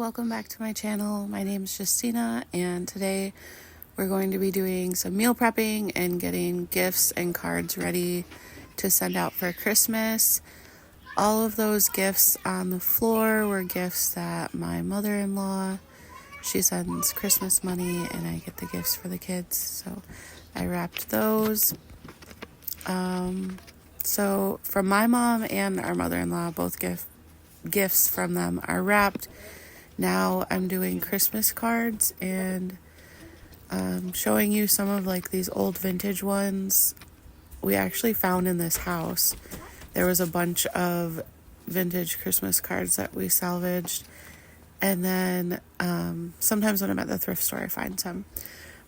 welcome back to my channel. My name is Justina, and today we're going to be doing some meal prepping and getting gifts and cards ready to send out for Christmas. All of those gifts on the floor were gifts that my mother-in-law, she sends Christmas money and I get the gifts for the kids, so I wrapped those. So from my mom and our mother-in-law, both gifts from them are wrapped. Now I'm doing Christmas cards and showing you some of like these old vintage ones we actually found in this house. There was a bunch of vintage Christmas cards that we salvaged, and then sometimes when I'm at the thrift store I find some,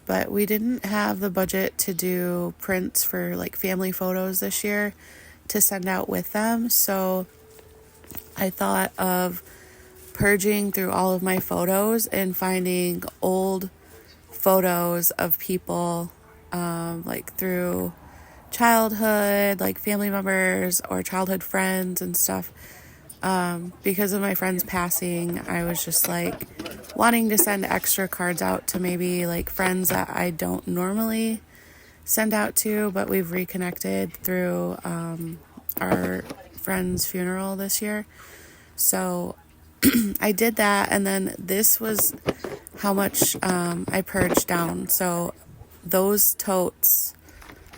but we didn't have the budget to do prints for like family photos this year to send out with them, so I thought of purging through all of my photos and finding old photos of people like through childhood, like family members or childhood friends and stuff. Because of my friend's passing, I was just like wanting to send extra cards out to maybe like friends that I don't normally send out to, but we've reconnected through our friend's funeral this year. So I did that, and then this was how much I purged down. So those totes,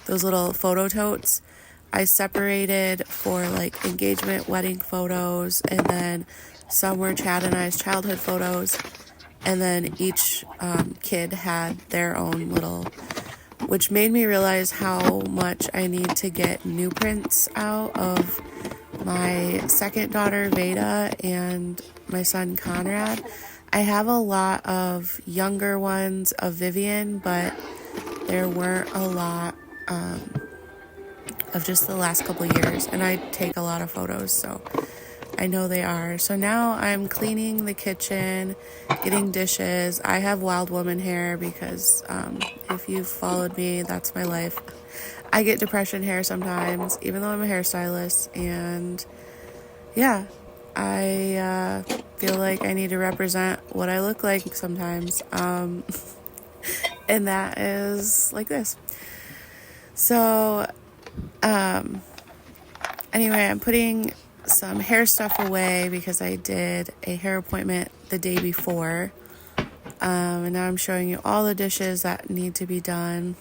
those little photo totes, I separated for like engagement, wedding photos, and then some were Chad and I's childhood photos, and then each kid had their own little, which made me realize how much I need to get new prints out of my second daughter Veda and my son Conrad. I have a lot of younger ones of Vivian, but there weren't a lot of just the last couple years, and I take a lot of photos, so I know they are. So now I'm cleaning the kitchen, getting dishes. I have wild woman hair because if you've followed me, that's my life. I get depression hair sometimes, even though I'm a hairstylist, and yeah, I feel like I need to represent what I look like sometimes, and that is like this. So anyway, I'm putting some hair stuff away because I did a hair appointment the day before, and now I'm showing you all the dishes that need to be done.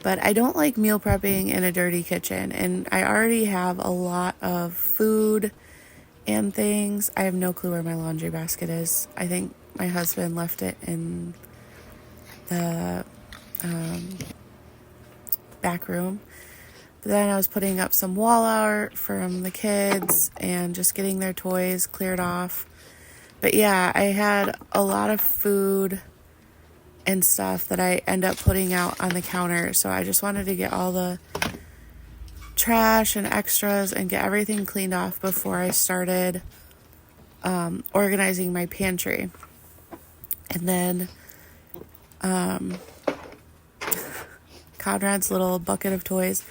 But I don't like meal prepping in a dirty kitchen, and I already have a lot of food and things. I have no clue where my laundry basket is. I think my husband left it in the back room. But then I was putting up some wall art from the kids and just getting their toys cleared off. But yeah, I had a lot of food and stuff that I end up putting out on the counter. So I just wanted to get all the trash and extras and get everything cleaned off before I started organizing my pantry. And then Conrad's little bucket of toys,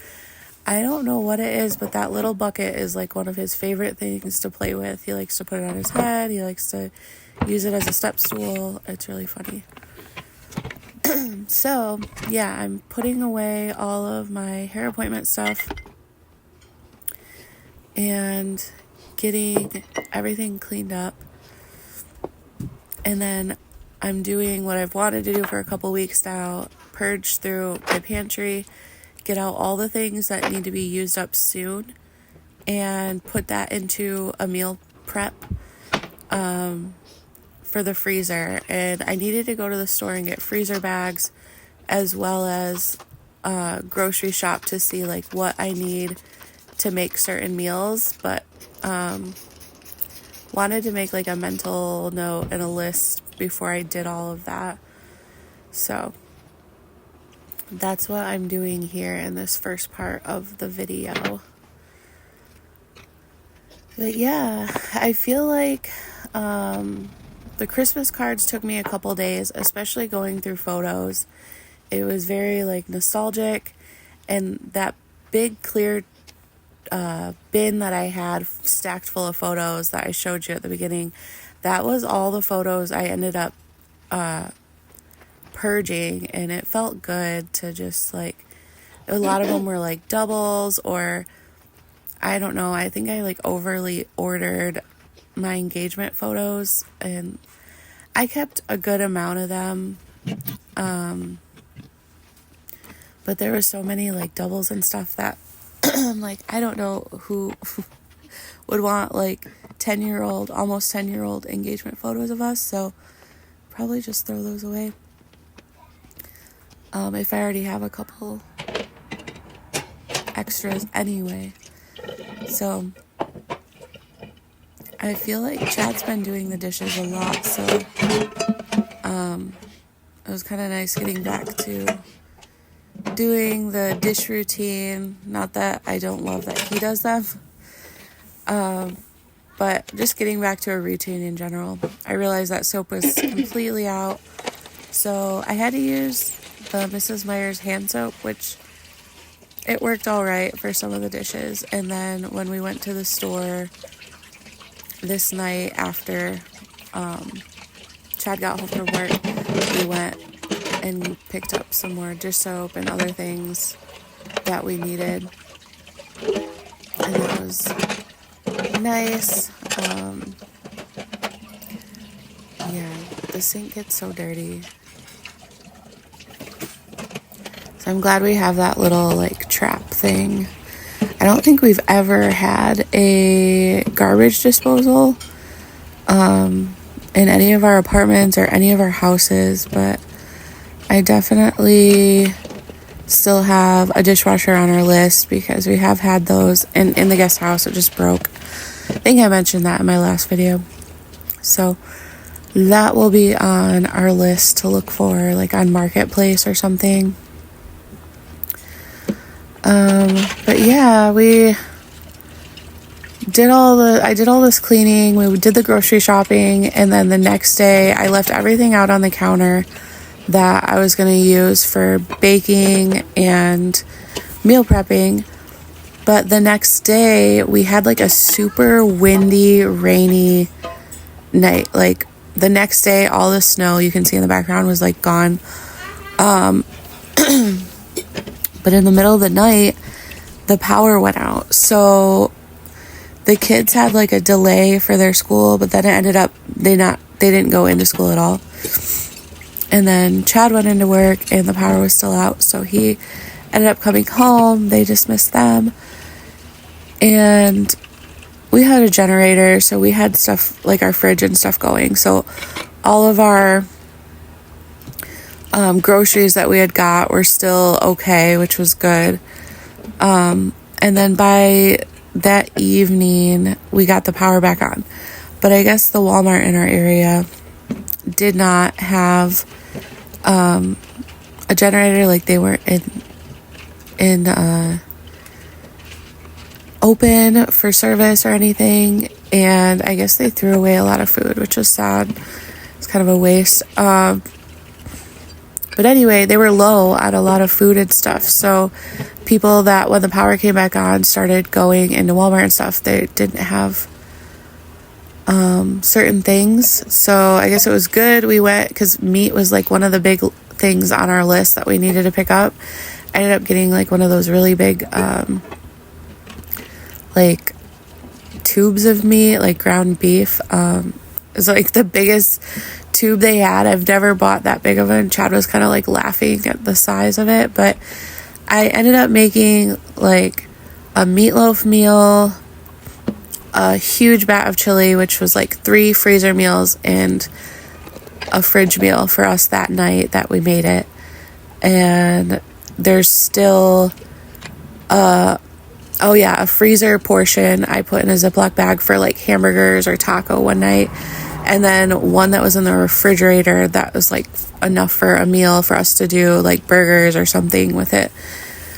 I don't know what it is, but that little bucket is like one of his favorite things to play with. He likes to put it on his head. He likes to use it as a step stool. It's really funny. So yeah, I'm putting away all of my hair appointment stuff and getting everything cleaned up. And then I'm doing what I've wanted to do for a couple weeks now, purge through my pantry, get out all the things that need to be used up soon, and put that into a meal prep for the freezer. And I needed to go to the store and get freezer bags as well as grocery shop to see like what I need to make certain meals, but wanted to make like a mental note and a list before I did all of that. So that's what I'm doing here in this first part of the video. But yeah, I feel like the Christmas cards took me a couple days, especially going through photos. It was very like nostalgic, and that big clear bin that I had stacked full of photos that I showed you at the beginning, that was all the photos I ended up purging, and it felt good to just like, a lot of them were like doubles, or I don't know, I think I like overly ordered my engagement photos, and I kept a good amount of them. But there was so many like doubles and stuff that I'm like, I don't know who would want like 10-year-old, almost 10-year-old engagement photos of us, so probably just throw those away. If I already have a couple extras anyway. So I feel like Chad's been doing the dishes a lot, so it was kind of nice getting back to doing the dish routine. Not that I don't love that he does them, but just getting back to a routine in general. I realized that soap was completely out, so I had to use the Mrs. Meyer's hand soap, which it worked all right for some of the dishes. And then when we went to the store this night after Chad got home from work, we went and picked up some more dish soap and other things that we needed, and that was nice. Yeah, the sink gets so dirty, so I'm glad we have that little like trap thing. I don't think we've ever had a garbage disposal in any of our apartments or any of our houses, but I definitely still have a dishwasher on our list because we have had those in the guest house. It just broke. I think I mentioned that in my last video. So that will be on our list to look for, like on Marketplace or something. But yeah, I did all this cleaning. We did the grocery shopping, and then the next day I left everything out on the counter that I was going to use for baking and meal prepping. But the next day we had like a super windy, rainy night. Like the next day, all the snow you can see in the background was like gone. But in the middle of the night, the power went out. So the kids had like a delay for their school, but then it ended up they didn't go into school at all. And then Chad went into work and the power was still out, so he ended up coming home. They dismissed them, and we had a generator, so we had stuff like our fridge and stuff going. So all of our groceries that we had got were still okay, which was good. And then by that evening, we got the power back on. But I guess the Walmart in our area did not have a generator. Like they weren't in open for service or anything. And I guess they threw away a lot of food, which was sad. It's kind of a waste. But anyway, they were low on a lot of food and stuff. So people that, when the power came back on, started going into Walmart and stuff, they didn't have certain things. So I guess it was good. We went, because meat was like one of the big things on our list that we needed to pick up. I ended up getting like one of those really big like tubes of meat, like ground beef. It's like the biggest tube they had. I've never bought that big of one. Chad was kind of like laughing at the size of it, but I ended up making like a meatloaf meal, a huge bat of chili, which was like 3 freezer meals and a fridge meal for us that night that we made it. And there's still a freezer portion I put in a Ziploc bag for like hamburgers or taco one night. And then one that was in the refrigerator that was like enough for a meal for us to do like burgers or something with it.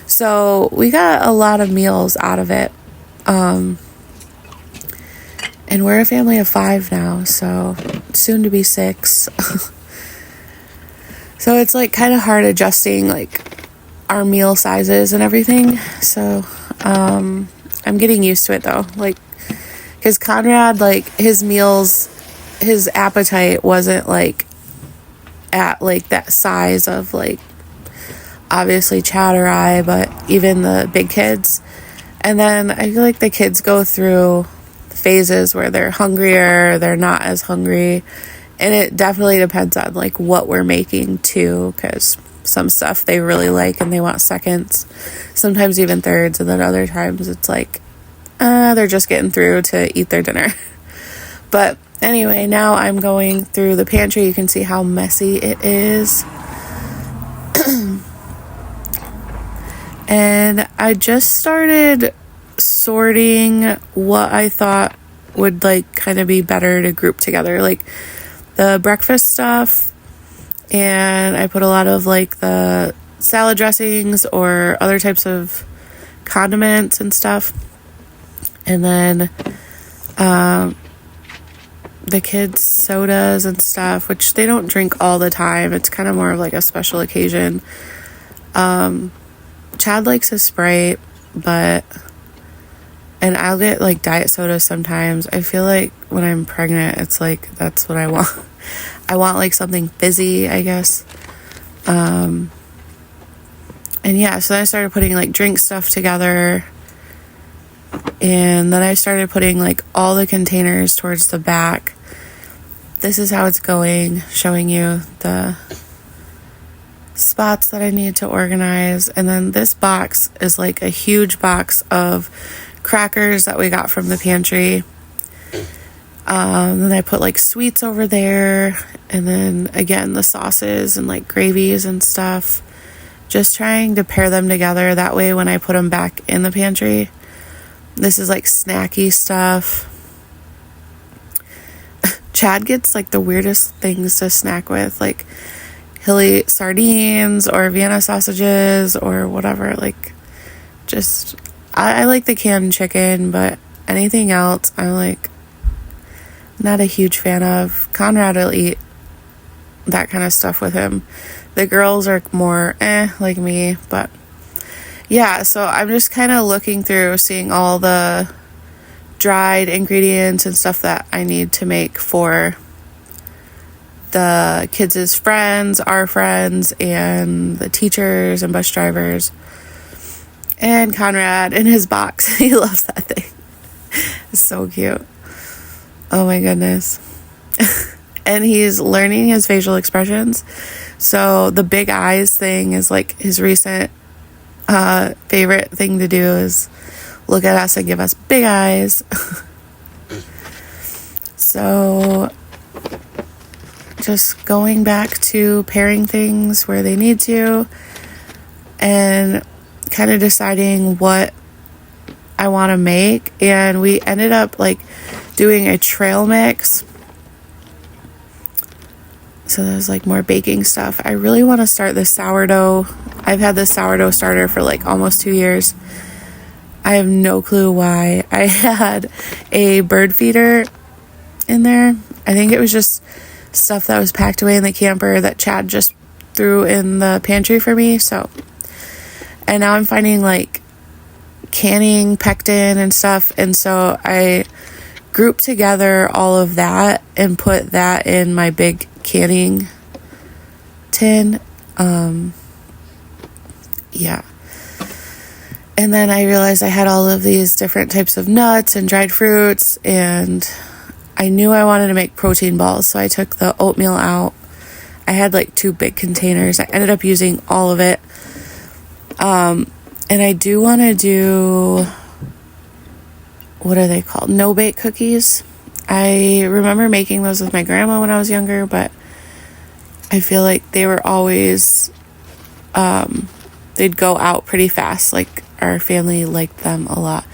So we got a lot of meals out of it. And we're a family of 5 now, so soon to be 6. So it's like kind of hard adjusting like our meal sizes and everything. So I I'm getting used to it though. Like, because Conrad, like, his meals, his appetite wasn't like at like that size of like obviously Chad or I, but even the big kids. And then I feel like the kids go through phases where they're hungrier, they're not as hungry, and it definitely depends on like what we're making too, because some stuff they really like and they want seconds, sometimes even thirds, and then other times it's like they're just getting through to eat their dinner. But anyway, now I'm going through the pantry. You can see how messy it is. And I just started sorting what I thought would like kind of be better to group together, like the breakfast stuff, and I put a lot of like the salad dressings or other types of condiments and stuff, and then the kids' sodas and stuff, which they don't drink all the time. It's kind of more of like a special occasion. Chad likes a Sprite, and I'll get like diet soda sometimes. I feel like when I'm pregnant, it's like that's what I want. I want like something fizzy, I guess. And yeah, so then I started putting like drink stuff together, and then I started putting like all the containers towards the back. This is how it's going, showing you the spots that I need to organize. And then this box is like a huge box of crackers that we got from the pantry. Then I put like sweets over there, and then again the sauces and like gravies and stuff, just trying to pair them together, that way when I put them back in the pantry. This is like snacky stuff. Chad gets like the weirdest things to snack with, like he'll eat sardines or Vienna sausages or whatever. Like, just I like the canned chicken, but anything else I'm like not a huge fan of. Conrad will eat that kind of stuff with him. The girls are more like me, but yeah, so I'm just kind of looking through, seeing all the dried ingredients and stuff that I need to make for the kids' friends, our friends, and the teachers and bus drivers. And Conrad in his box. He loves that thing. It's so cute. Oh my goodness. And he's learning his facial expressions. So the big eyes thing is like his recent favorite thing to do, is look at us and give us big eyes. So just going back to pairing things where they need to, and kind of deciding what I want to make. And we ended up like doing a trail mix, so there's like more baking stuff. I really want to start the sourdough. I've had this sourdough starter for like almost 2 years. I have no clue why. I had a bird feeder in there. I think it was just stuff that was packed away in the camper that Chad just threw in the pantry for me. So, and now I'm finding like canning pectin and stuff, and so I grouped together all of that and put that in my big canning tin. Yeah. And then I realized I had all of these different types of nuts and dried fruits, and I knew I wanted to make protein balls, so I took the oatmeal out. I had like 2 big containers. I ended up using all of it. And I do want to do, what are they called? No-bake cookies. I remember making those with my grandma when I was younger, but I feel like they were always, they'd go out pretty fast. Like, our family liked them a lot.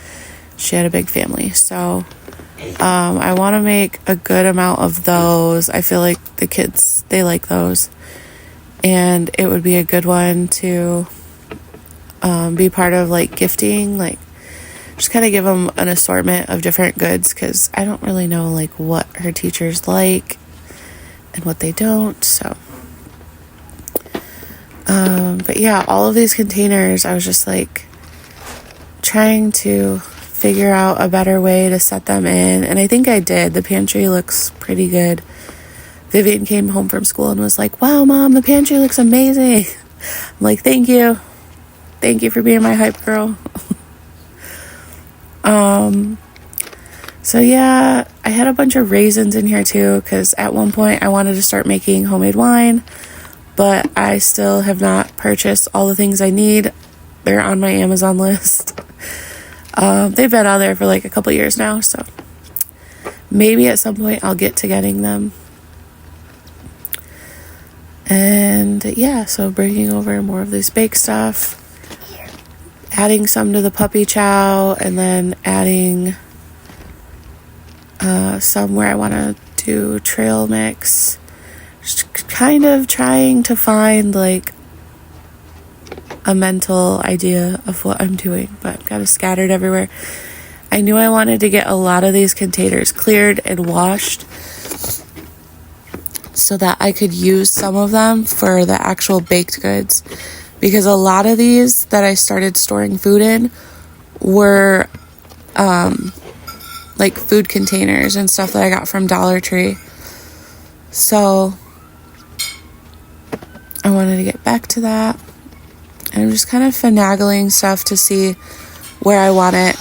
She had a big family. So I want to make a good amount of those. I feel like the kids, they like those. And it would be a good one to be part of like gifting, like just kind of give them an assortment of different goods, because I don't really know like what her teachers like and what they don't. So but yeah, all of these containers, I was just like trying to figure out a better way to set them in, and I think I did. The pantry looks pretty good. Vivian came home from school and was like, "Wow, Mom, the pantry looks amazing." I'm like, "Thank you. Thank you for being my hype girl." So yeah, I had a bunch of raisins in here too, because at one point I wanted to start making homemade wine, but I still have not purchased all the things I need. They're on my Amazon list. They've been out there for like a couple years now, so maybe at some point I'll get to getting them. And yeah, so bringing over more of this baked stuff, adding some to the puppy chow, and then adding some where I want to do trail mix. Just kind of trying to find like a mental idea of what I'm doing, but I've got it scattered everywhere. I knew I wanted to get a lot of these containers cleared and washed so that I could use some of them for the actual baked goods, because a lot of these that I started storing food in were like food containers and stuff that I got from Dollar Tree. So I wanted to get back to that. And I'm just kind of finagling stuff to see where I want it,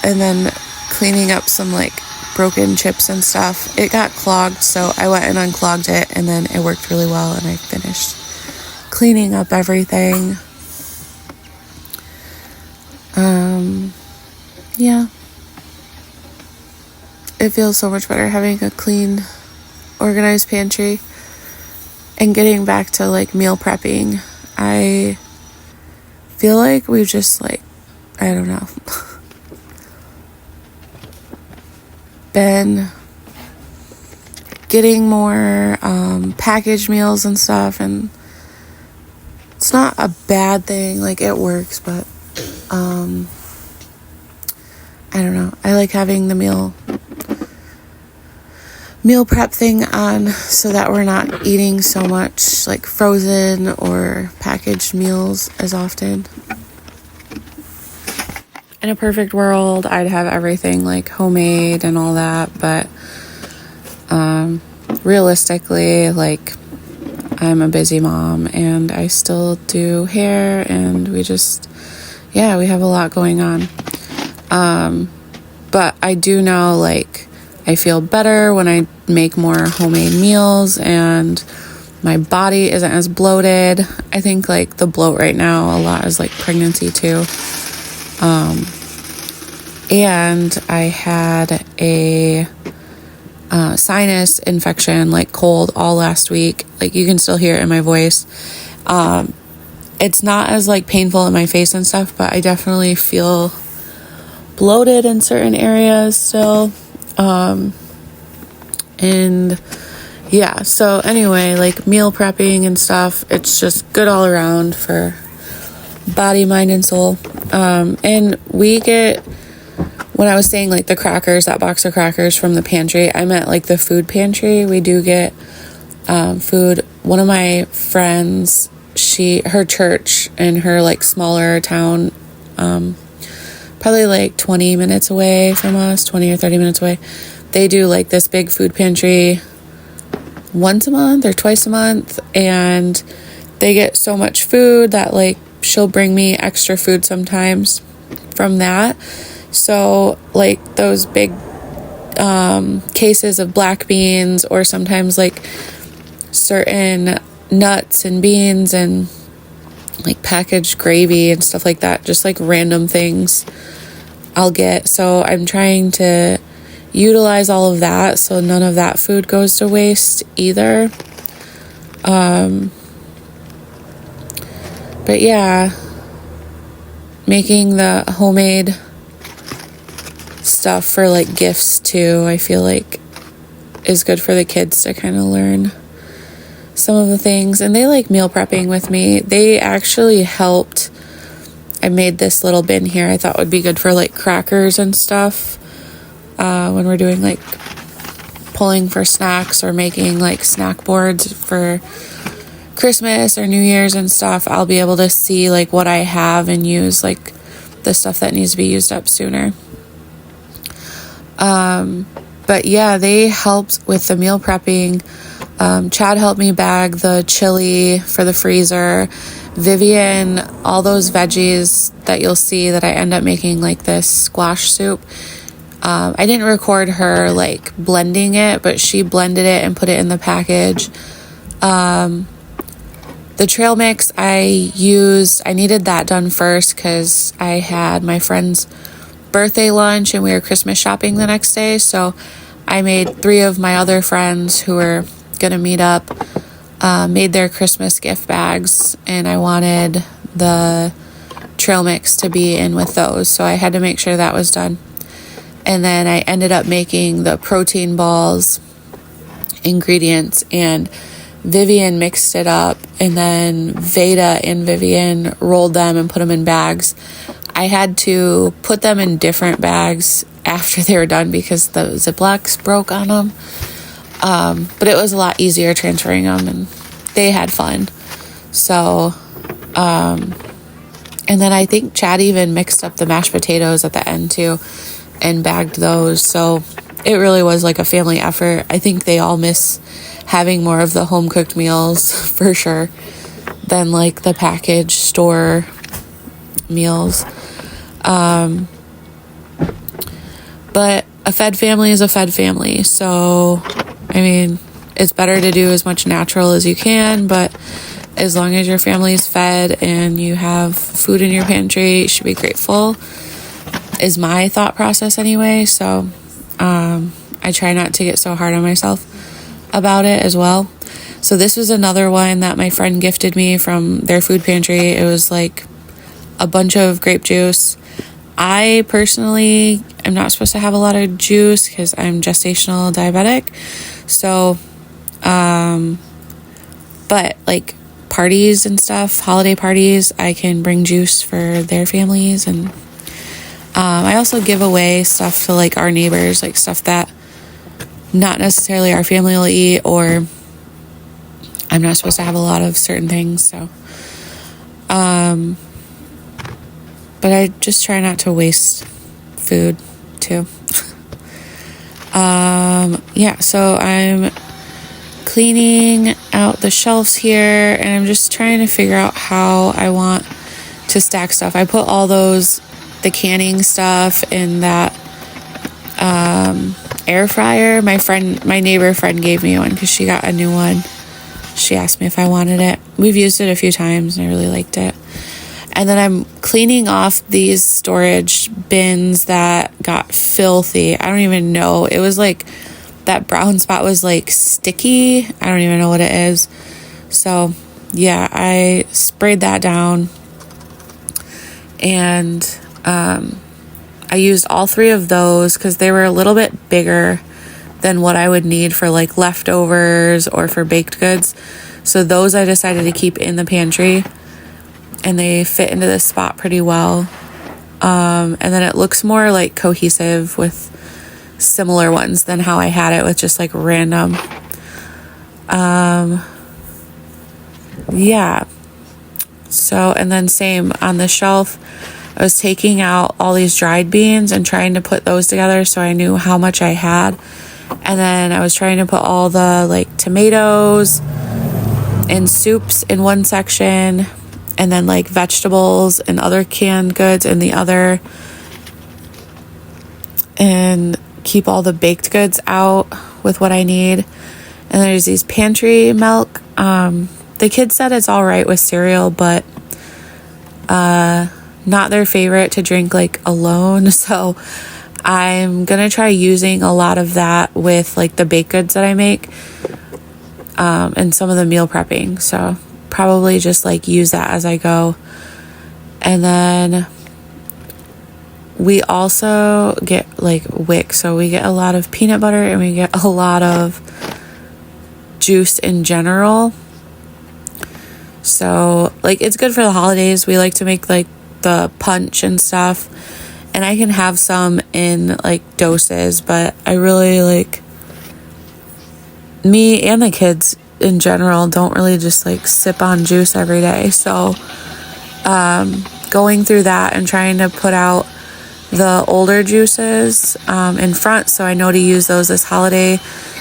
and then cleaning up some like broken chips and stuff. It got clogged, so I went and unclogged it, and then it worked really well, and I finished cleaning up everything. Yeah. It feels so much better having a clean, organized pantry and getting back to like meal prepping. I feel like we've just like, I don't know, been getting more packaged meals and stuff, and it's not a bad thing, like it works, but I don't know, I like having the meal prep thing on so that we're not eating so much like frozen or packaged meals as often. In a perfect world, I'd have everything like homemade and all that, but realistically, like, I'm a busy mom and I still do hair, and we have a lot going on. But I do know, like, I feel better when I make more homemade meals and my body isn't as bloated. I think like the bloat right now a lot is like pregnancy too. And I had a sinus infection, like cold, all last week. Like you can still hear it in my voice. It's not as like painful in my face and stuff, but I definitely feel bloated in certain areas still. And yeah, so anyway, like meal prepping and stuff, it's just good all around for body, mind, and soul. And we get, when I was saying like the crackers, that box of crackers from the pantry, I meant like the food pantry. We do get food. One of my friends, her church in her like smaller town, probably like 20 minutes away from us, 20 or 30 minutes away, they do like this big food pantry once a month or twice a month, and they get so much food that like she'll bring me extra food sometimes from that. So like those big cases of black beans, or sometimes like certain nuts and beans and like packaged gravy and stuff like that, just like random things I'll get. So I'm trying to utilize all of that so none of that food goes to waste either. But yeah, making the homemade stuff for like gifts too, I feel like is good for the kids to kind of learn some of the things. And they like meal prepping with me. They actually helped. I made this little bin here I thought would be good for like crackers and stuff when we're doing like pulling for snacks or making like snack boards for Christmas or New Year's and stuff. I'll be able to see like what I have and use like the stuff that needs to be used up sooner. But yeah, they helped with the meal prepping. Chad helped me bag the chili for the freezer. Vivian, all those veggies that you'll see that I end up making, like this squash soup. I didn't record her like blending it, but she blended it and put it in the package. The trail mix I needed that done first because I had my friend's birthday lunch and we were Christmas shopping the next day. So I made 3 of my other friends who were gonna meet up, made their Christmas gift bags, and I wanted the trail mix to be in with those. So I had to make sure that was done. And then I ended up making the protein balls ingredients, and Vivian mixed it up, and then Veda and Vivian rolled them and put them in bags. I had to put them in different bags after they were done because the Ziplocs broke on them. But it was a lot easier transferring them, and they had fun. So, and then I think Chad even mixed up the mashed potatoes at the end too and bagged those. So it really was like a family effort. I think they all miss having more of the home cooked meals for sure than like the packaged store meals. But a fed family is a fed family. So, I mean, it's better to do as much natural as you can, but as long as your family is fed and you have food in your pantry, you should be grateful, is my thought process anyway. So, I try not to get so hard on myself about it as well. So this was another one that my friend gifted me from their food pantry. It was like a bunch of grape juice. I personally am not supposed to have a lot of juice because I'm gestational diabetic. So, but like parties and stuff, holiday parties, I can bring juice for their families. And I also give away stuff to like our neighbors, like stuff that not necessarily our family will eat, or I'm not supposed to have a lot of certain things. So, but I just try not to waste food too. Yeah, so I'm cleaning out the shelves here, and I'm just trying to figure out how I want to stack stuff. I put all the canning stuff in that air fryer. My neighbor friend gave me one because she got a new one. She asked me if I wanted it. We've used it a few times and I really liked it. And then I'm cleaning off these storage bins that got filthy. I don't even know. It was like that brown spot was like sticky. I don't even know what it is. So yeah, I sprayed that down, and I used all 3 of those because they were a little bit bigger than what I would need for like leftovers or for baked goods. So those I decided to keep in the pantry, and they fit into this spot pretty well. And then it looks more like cohesive with similar ones than how I had it with just like random. Yeah. So, and then same on the shelf, I was taking out all these dried beans and trying to put those together so I knew how much I had. And then I was trying to put all the like tomatoes and soups in one section, and then like vegetables and other canned goods in the other, and keep all the baked goods out with what I need. And there's these pantry milk. The kids said it's all right with cereal, but not their favorite to drink like alone. So I'm gonna try using a lot of that with like the baked goods that I make, and some of the meal prepping. So probably just like use that as I go. And then we also get like wick, so we get a lot of peanut butter and we get a lot of juice in general. So like it's good for the holidays. We like to make like the punch and stuff, and I can have some in like doses, but I really like, me and the kids in general don't really just like sip on juice every day. So I going through that and trying to put out the older juices in front, so I know to use those this holiday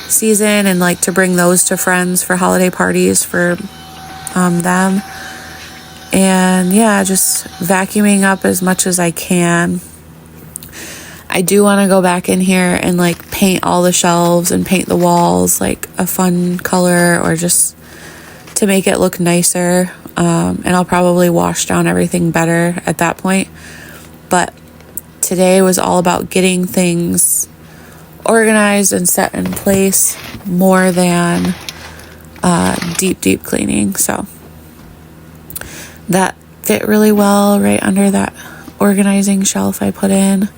season and like to bring those to friends for holiday parties for them. And yeah, just vacuuming up as much as I can. I do want to go back in here and like paint all the shelves and paint the walls like a fun color, or just to make it look nicer. And I'll probably wash down everything better at that point. But today was all about getting things organized and set in place more than deep cleaning. So that fit really well right under that organizing shelf I put in.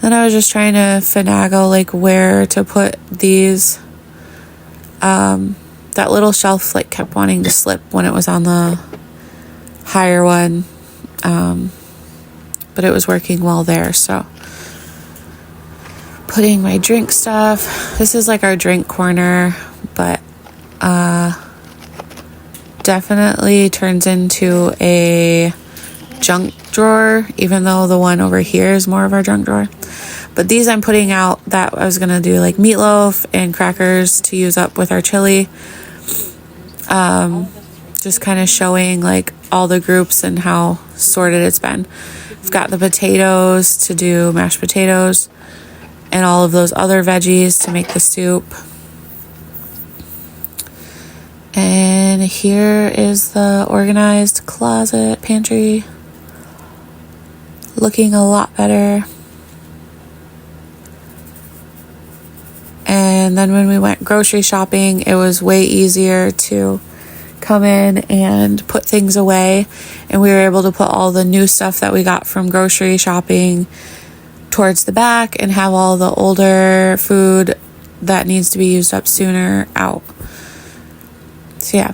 Then I was just trying to finagle like where to put these. That little shelf like kept wanting to slip when it was on the higher one, but it was working well there. So putting my drink stuff. This is like our drink corner, but definitely turns into a junk drawer, even though the one over here is more of our junk drawer. But these I'm putting out that I was going to do like meatloaf and crackers to use up with our chili. Just kind of showing like all the groups and how sorted it's been. I've got the potatoes to do mashed potatoes and all of those other veggies to make the soup. And here is the organized closet pantry, looking a lot better. And then when we went grocery shopping, it was way easier to come in and put things away. And we were able to put all the new stuff that we got from grocery shopping towards the back and have all the older food that needs to be used up sooner out. So yeah.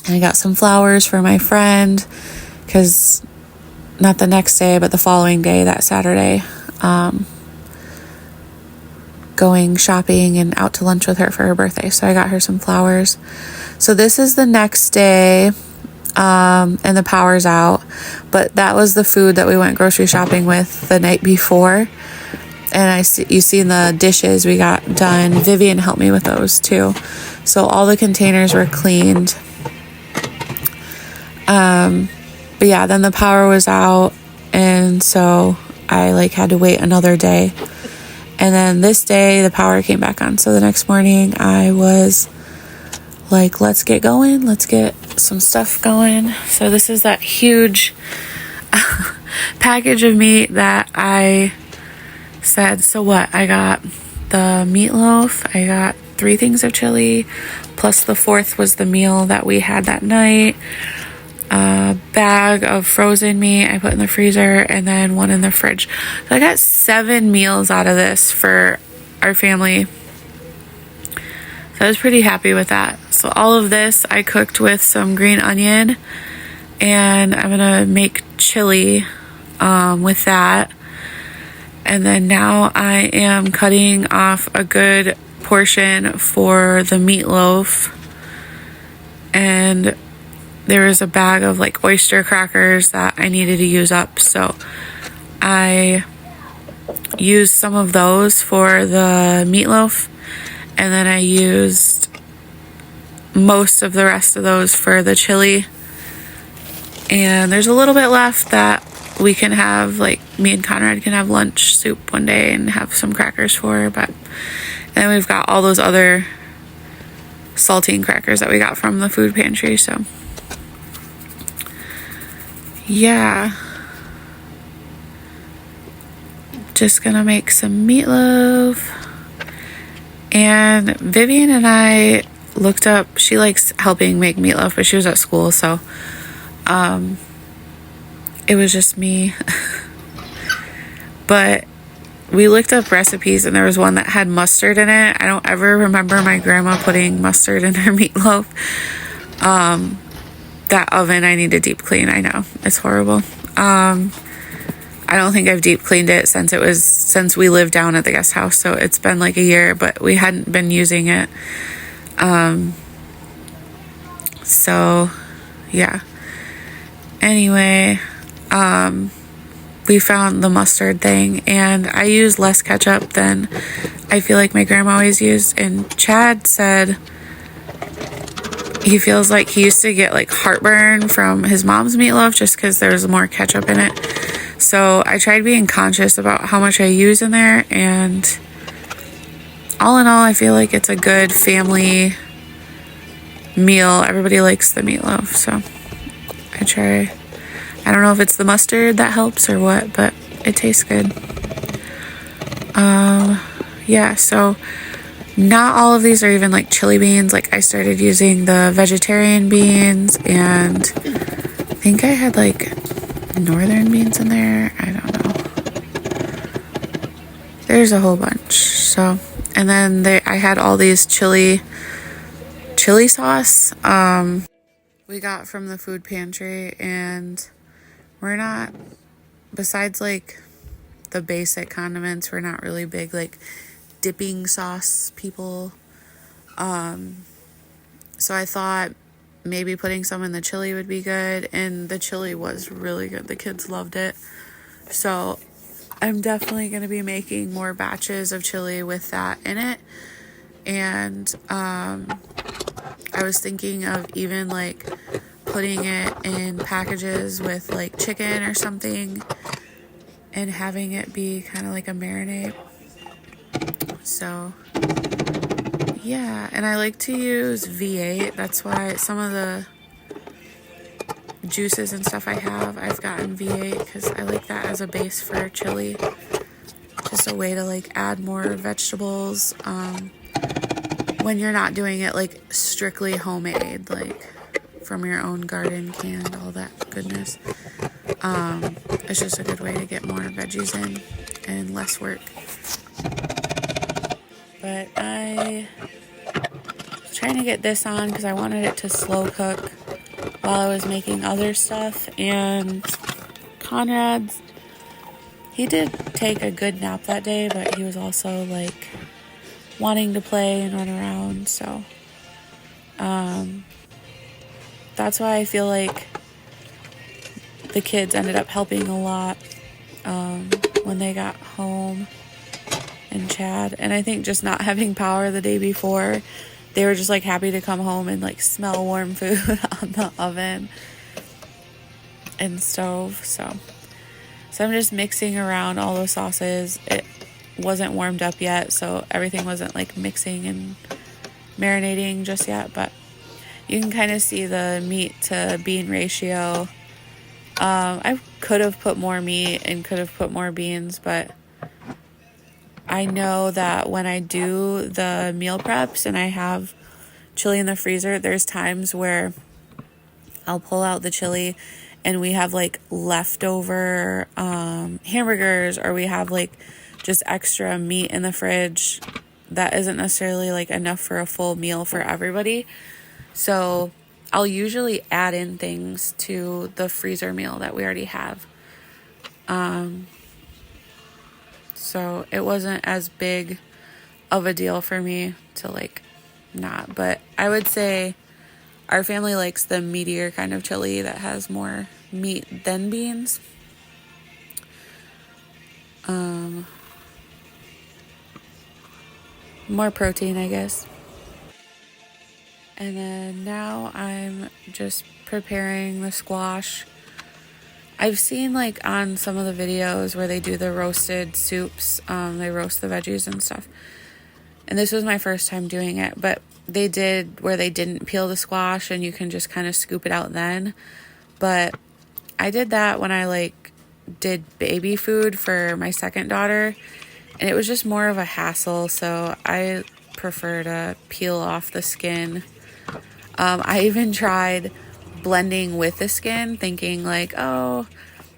And I got some flowers for my friend, because not the next day, but the following day, that Saturday, going shopping and out to lunch with her for her birthday. So I got her some flowers. So this is the next day, and the power's out. But that was the food that we went grocery shopping with the night before. And you see in the dishes we got done. Vivian helped me with those too. So all the containers were cleaned. But yeah, then the power was out, and so I like had to wait another day. And then this day the power came back on. So the next morning I was like, let's get going. Let's get some stuff going. So this is that huge package of meat that I said, so what? I got the meatloaf. I got 3 things of chili, plus the 4th was the meal that we had that night. A bag of frozen meat I put in the freezer, and then 1 in the fridge. So I got 7 meals out of this for our family. So I was pretty happy with that. So all of this I cooked with some green onion, and I'm gonna make chili with that. And then now I am cutting off a good portion for the meatloaf, and there was a bag of like oyster crackers that I needed to use up, so I used some of those for the meatloaf, and then I used most of the rest of those for the chili. And there's a little bit left that we can have, like me and Conrad can have lunch soup one day and have some crackers for. But then we've got all those other saltine crackers that we got from the food pantry. So yeah, just gonna make some meatloaf. And Vivian and I looked up, she likes helping make meatloaf, but she was at school, so it was just me. But we looked up recipes, and there was one that had mustard in it. I don't ever remember my grandma putting mustard in her meatloaf. That oven I need to deep clean. I know, it's horrible. I don't think I've deep cleaned it since we lived down at the guest house, so it's been like a year, but we hadn't been using it. So yeah. Anyway, we found the mustard thing, and I use less ketchup than I feel like my grandma always used. And Chad said he feels like he used to get like heartburn from his mom's meatloaf just because there's more ketchup in it. So I tried being conscious about how much I use in there, and all in all, I feel like it's a good family meal. Everybody likes the meatloaf, so I try. I don't know if it's the mustard that helps or what, but it tastes good. Yeah, so not all of these are even like chili beans. Like I started using the vegetarian beans, and I think I had like northern beans in there. I don't know. There's a whole bunch. So, and then I had all these chili sauce we got from the food pantry, and we're not, besides like the basic condiments, we're not really big like dipping sauce people. So I thought maybe putting some in the chili would be good, and the chili was really good. The kids loved it. So I'm definitely going to be making more batches of chili with that in it. And I was thinking of even like putting it in packages with like chicken or something and having it be kind of like a marinade. So yeah, and I like to use V8. That's why some of the juices and stuff I've gotten V8 because I like that as a base for chili. Just a way to like add more vegetables when you're not doing it like strictly homemade, like from your own garden, canned, all that goodness. It's just a good way to get more veggies in and less work. But I was trying to get this on because I wanted it to slow cook while I was making other stuff. And Conrad's, he did take a good nap that day, but he was also like wanting to play and run around. So that's why I feel like the kids ended up helping a lot when they got home, and Chad. And I think just not having power the day before, they were just like happy to come home and like smell warm food on the oven and stove. So I'm just mixing around all those sauces. It wasn't warmed up yet, so everything wasn't like mixing and marinating just yet, but you can kind of see the meat to bean ratio. I could have put more meat and could have put more beans, but I know that when I do the meal preps and I have chili in the freezer, there's times where I'll pull out the chili and we have like leftover hamburgers, or we have like just extra meat in the fridge that isn't necessarily like enough for a full meal for everybody. So I'll usually add in things to the freezer meal that we already have. So it wasn't as big of a deal for me to like not, but I would say our family likes the meatier kind of chili that has more meat than beans. More protein, I guess. And then now I'm just preparing the squash. I've seen like on some of the videos where they do the roasted soups, they roast the veggies and stuff. And this was my first time doing it, but they did where they didn't peel the squash and you can just kind of scoop it out then. But I did that when I like did baby food for my second daughter, and it was just more of a hassle. So I prefer to peel off the skin. I even tried blending with the skin, thinking like, oh,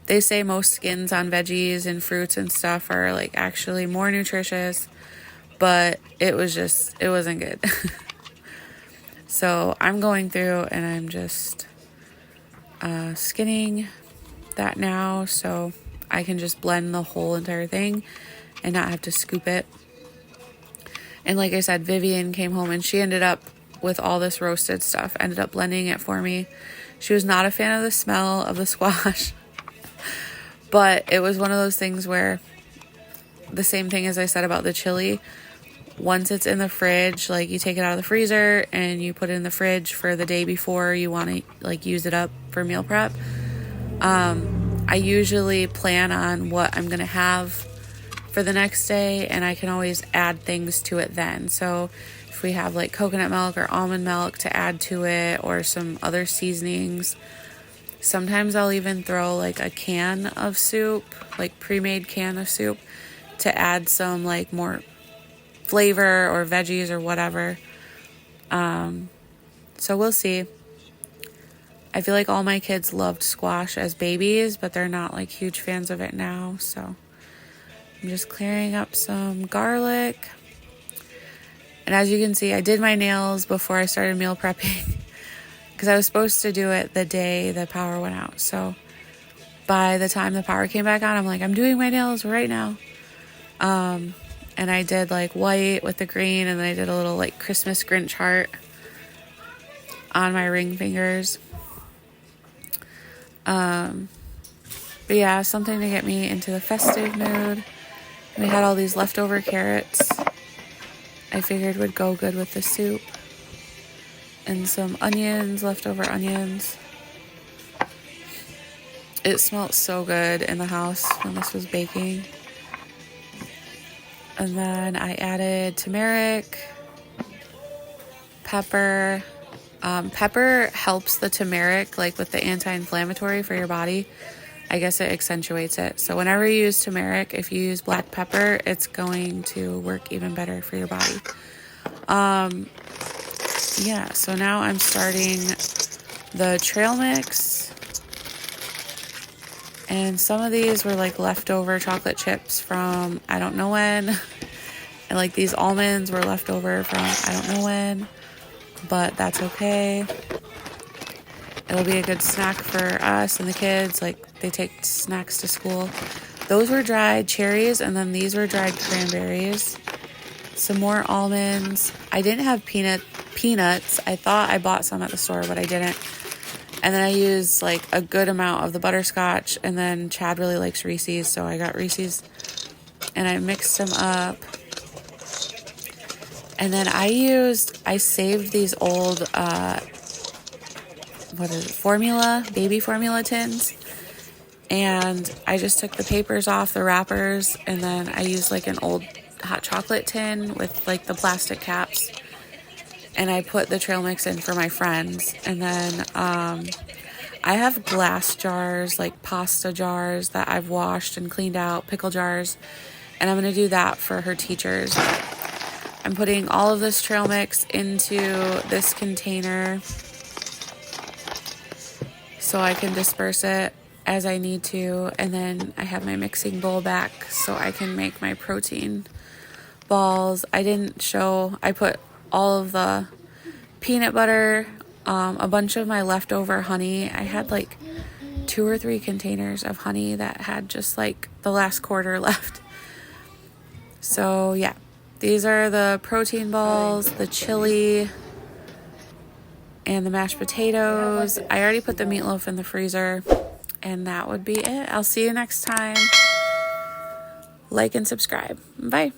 they say most skins on veggies and fruits and stuff are like actually more nutritious, but it wasn't good. So I'm going through and I'm just skinning that now so I can just blend the whole entire thing and not have to scoop it. And like I said, Vivian came home and she ended up with all this roasted stuff, ended up blending it for me. She was not a fan of the smell of the squash. But it was one of those things where, the same thing as I said about the chili, once it's in the fridge, like you take it out of the freezer and you put it in the fridge for the day before you want to like use it up for meal prep. I usually plan on what I'm going to have for the next day, and I can always add things to it then. So if we have like coconut milk or almond milk to add to it, or some other seasonings, sometimes I'll even throw like a can of soup, like pre-made can of soup, to add some like more flavor or veggies or whatever. So we'll see. I feel like all my kids loved squash as babies, but they're not like huge fans of it now. So I'm just clearing up some garlic. And as you can see, I did my nails before I started meal prepping because I was supposed to do it the day the power went out. So by the time the power came back on, I'm like, I'm doing my nails right now. And I did like white with the green, and then I did a little like Christmas Grinch heart on my ring fingers. But yeah, something to get me into the festive mood. We had all these leftover carrots I figured would go good with the soup. And some onions, leftover onions. It smelled so good in the house when this was baking. And then I added turmeric, pepper. Pepper helps the turmeric, like with the anti-inflammatory for your body. I guess it accentuates it. So whenever you use turmeric, if you use black pepper, it's going to work even better for your body. Yeah, so now I'm starting the trail mix. And some of these were like leftover chocolate chips from I don't know when. And like these almonds were leftover from I don't know when. But that's okay. It'll be a good snack for us and the kids. Like, they take snacks to school. Those were dried cherries, and then these were dried cranberries. Some more almonds. I didn't have peanuts. I thought I bought some at the store, but I didn't. And then I used, like, a good amount of the butterscotch. And then Chad really likes Reese's, so I got Reese's. And I mixed them up. And then I saved these old, baby formula tins. And I just took the papers off the wrappers, and then I used like an old hot chocolate tin with like the plastic caps. And I put the trail mix in for my friends. And then I have glass jars, like pasta jars that I've washed and cleaned out, pickle jars. And I'm going to do that for her teachers. I'm putting all of this trail mix into this container so I can disperse it as I need to. And then I have my mixing bowl back so I can make my protein balls. I put all of the peanut butter, a bunch of my leftover honey. I had like 2 or 3 containers of honey that had just like the last quarter left. So yeah. These are the protein balls, the chili, and the mashed potatoes. I already put the meatloaf in the freezer, and that would be it. I'll see you next time. Like and subscribe. Bye.